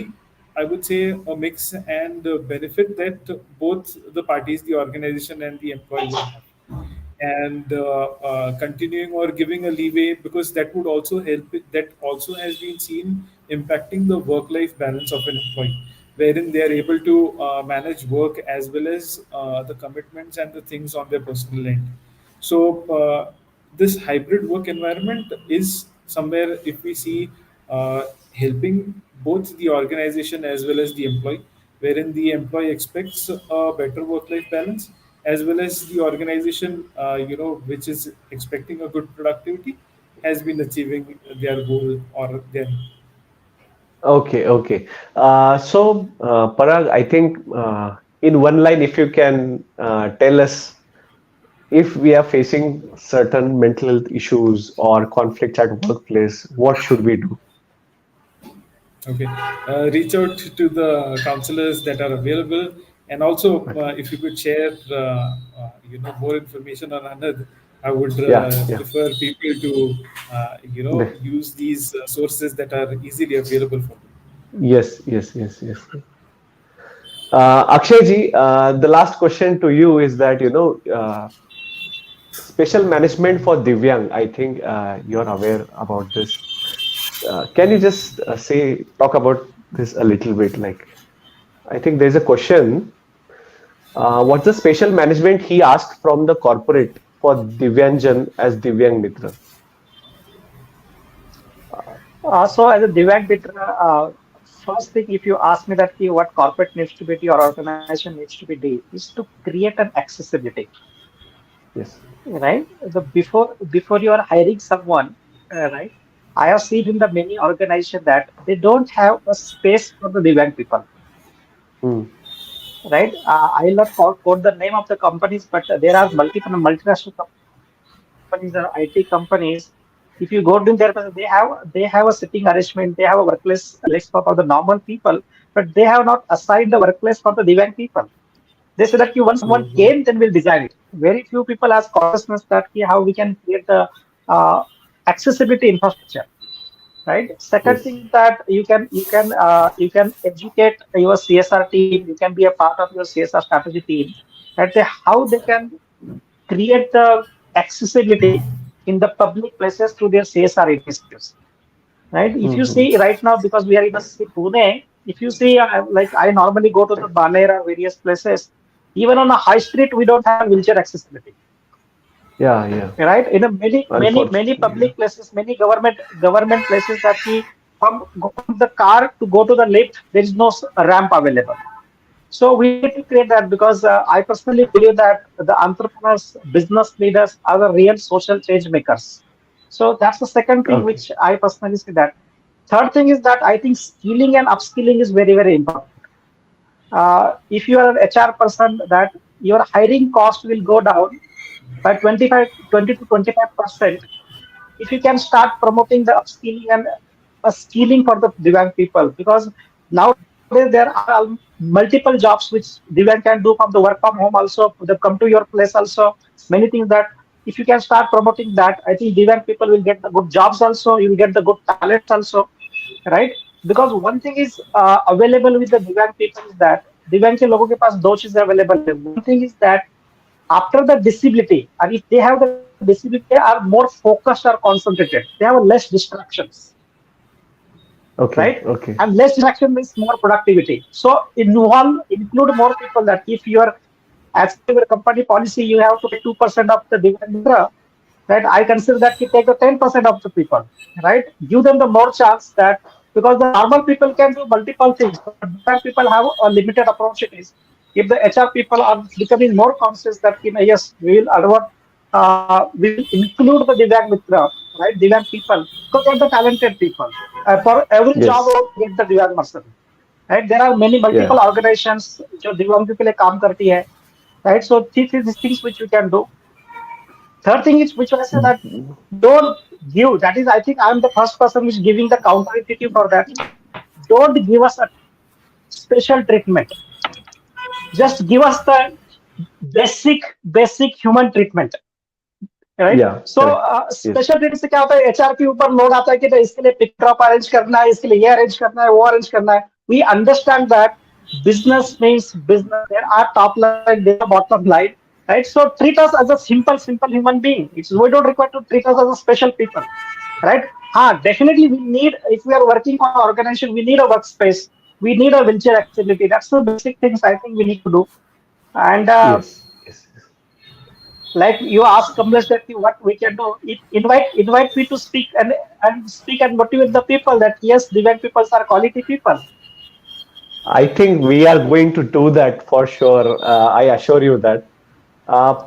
I would say, a mix and benefit that both the parties, the organization and the employee, would have. and continuing or giving a leeway, because that would also help it, that also has been seen impacting the work life balance of an employee, wherein they are able to manage work as well as the commitments and the things on their personal end. So this hybrid work environment is somewhere, if we see, helping both the organization as well as the employee, wherein the employee expects a better work-life balance, as well as the organization, which is expecting a good productivity, has been achieving their goal or their. Okay, okay. Parag, I think in one line, if you can tell us if we are facing certain mental health issues or conflicts at workplace, what should we do? Okay, reach out to the counselors that are available, and also Okay. if you could share, more information on Anand. I would Yeah, yeah. prefer people to, The- use these sources that are easily available for them. Yes, yes, yes, yes. Akshay ji, the last question to you is that, special management for Divyang. I think you're aware about this. Can you just talk about this a little bit? Like, I think there's a question. What's the special management he asked from the corporate for Divyanjan as Divyang Mitra? So as a Divyak Mitra, first thing, if you ask me that what corporate needs to be or organization needs to be done is to create an accessibility, Yes. right? Before you are hiring someone, right? I have seen in the many organizations that they don't have a space for the Divyak people, Hmm. right? I will not quote the name of the companies, but there are multiple multinational companies or IT companies. If you go to their place, they have a sitting arrangement, they have a workplace for the normal people, but they have not assigned the workplace for the Divang people. They say that once someone Mhm. came, then we'll design it. Very few people has consciousness that how we can create the uh, accessibility infrastructure, right? Second Yes. thing that you can educate your CSR team. You can be a part of your CSR strategy team. That how they can create the accessibility in the public places through their CSR initiatives. Right? If you Mhm. see right now, because we are in the city, Pune, if you see, like I normally go to the Baner or various places, even on a high street, we don't have wheelchair accessibility. Yeah, yeah. Right? In a many Unfortunately, yeah. public places, many government places that from the car to go to the lift, there is no ramp available. So we need to create that because I personally believe that the entrepreneurs, business leaders are the real social change makers. So that's the second thing Okay. which I personally see that. Third thing is that I think skilling and upskilling is very, very important. If you are an HR person, that your hiring cost will go down by 20 to 25%. If you can start promoting the upskilling and skilling for the Divang people, because nowadays there are multiple jobs which Divang can do from the work from home also, they come to your place also, many things that if you can start promoting that, I think Divang people will get the good jobs also, you will get the good talents also, right? Because one thing is available with the Divang people is that Divang के लोगों के पास दो चीजें available है. One thing is that after the disability, and if they have the disability, they are more focused or concentrated. They have less distractions, Okay. right? Okay. And less distraction means more productivity. So include more people that if you are, as per your company policy, you have to pay 2% of the dividend, right? I consider that you take the 10% of the people, right? Give them the more chance that because the normal people can do multiple things, but different people have a limited opportunities. If the HR people are becoming more conscious that yes, we will include the Divang Mitra, right? Divang people, because they're the talented people. For every job, Yes. we get the Divang person, right? There are many Yeah. multiple organizations जो दिव्यांग के लिए काम करती है, right? So these things which we can do. Third thing is which I say that don't give. That is, I think I'm the first person who's giving the counterintuitive for that. Don't give us a special treatment. Just give us the basic human treatment. Right Yeah. So Correct. Yes. Special treat से क्या होता है HR के ऊपर load आता है कि इसके लिए पिक ड्रॉप अरेंज करना है इसके लिए ये अरेंज करना है वो अरेंज करना है we understand that business means business there are top line there are bottom line right? So treat us as a simple human being. We don't require to treat us as a special people, right? Definitely we need, if we are working on organization, we need a workspace, we need a wheelchair accessibility. That's the basic things I think we need to do. And Yes, yes, yes. like you asked Kamlesh that what we can do, invite me to speak and speak and motivate the people that yes, divine people are quality people. I think we are going to do that for sure. I assure you that. Uh,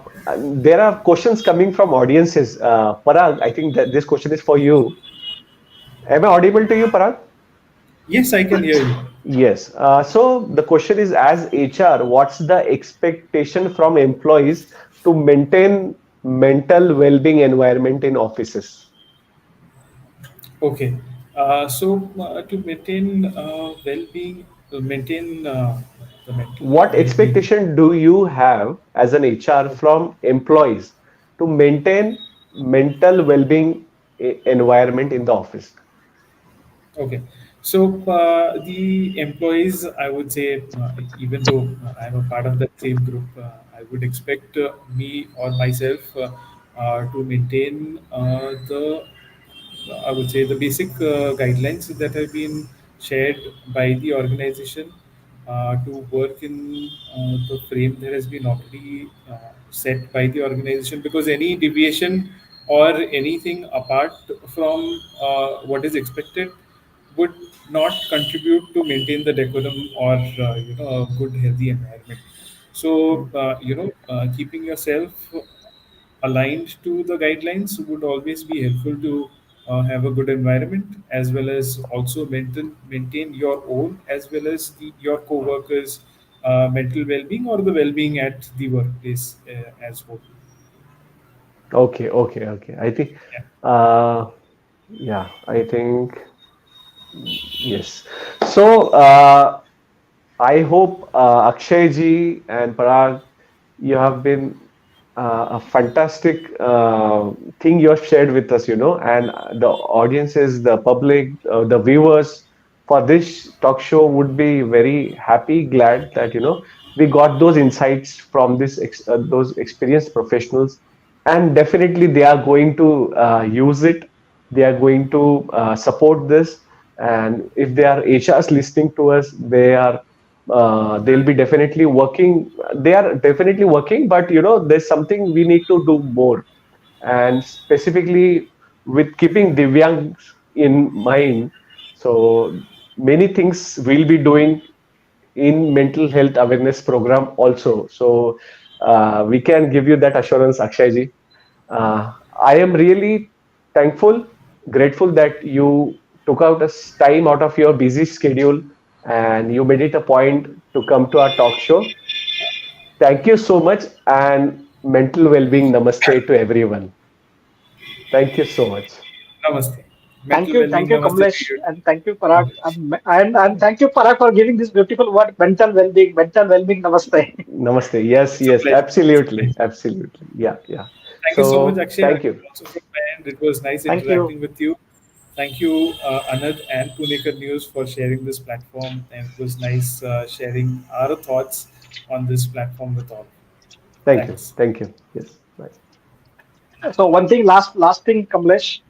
there are questions coming from audiences. Parag, I think that this question is for you. Am I audible to you, Parag? Yes, I can hear you. Yes. So the question is, as HR, what's the expectation from employees to maintain mental well-being environment in offices? Okay. To maintain well-being, maintain the mental What well-being. expectation do you have as an HR from employees to maintain mental well-being environment in the office? Okay. The employees, I would say, even though I'm a part of that same group, I would expect me or myself to maintain I would say, the basic guidelines that have been shared by the organization to work in the frame that has been already set by the organization. Because any deviation or anything apart from what is expected would not contribute to maintain the decorum or a good healthy environment. Keeping yourself aligned to the guidelines would always be helpful to have a good environment, as well as also maintain your own as well as your co-workers mental well-being or the well-being at the workplace as whole. Okay, okay, okay. I think, Yeah. uh, yeah, I think yes. So, I hope Akshay ji and Parag, you have been a fantastic thing you have shared with us, and the audiences, the public, the viewers for this talk show would be very happy, glad that, we got those insights from those experienced professionals, and definitely they are going to use it. They are going to support this, and if they are HRs listening to us, they'll be definitely working. They are definitely working, but there's something we need to do more, and specifically with keeping Divyangs in mind. So many things we'll be doing in mental health awareness program also. So we can give you that assurance, Akshay ji. I am really thankful, grateful that you took out time out of your busy schedule and you made it a point to come to our talk show. Thank you so much, and mental well-being namaste to everyone. Thank you so much. Namaste. Mental well-being. Thank you, Namaste to Kamlesh, you. and thank you, Parag, and thank you, Parag, for giving this beautiful word, mental well-being. Namaste. Namaste. Yes, It's a yes, pleasure. It's a absolutely, pleasure. absolutely. Yeah, yeah. Thank you so much, So Akshay. thank you. Also from my end, it was nice Thank you. interacting with you. Thank you, Anand and Punekar News, for sharing this platform. And it was nice sharing our thoughts on this platform with all. Thank you. Thanks. Thank you. Yes. Bye. So one thing, last thing, Kamlesh.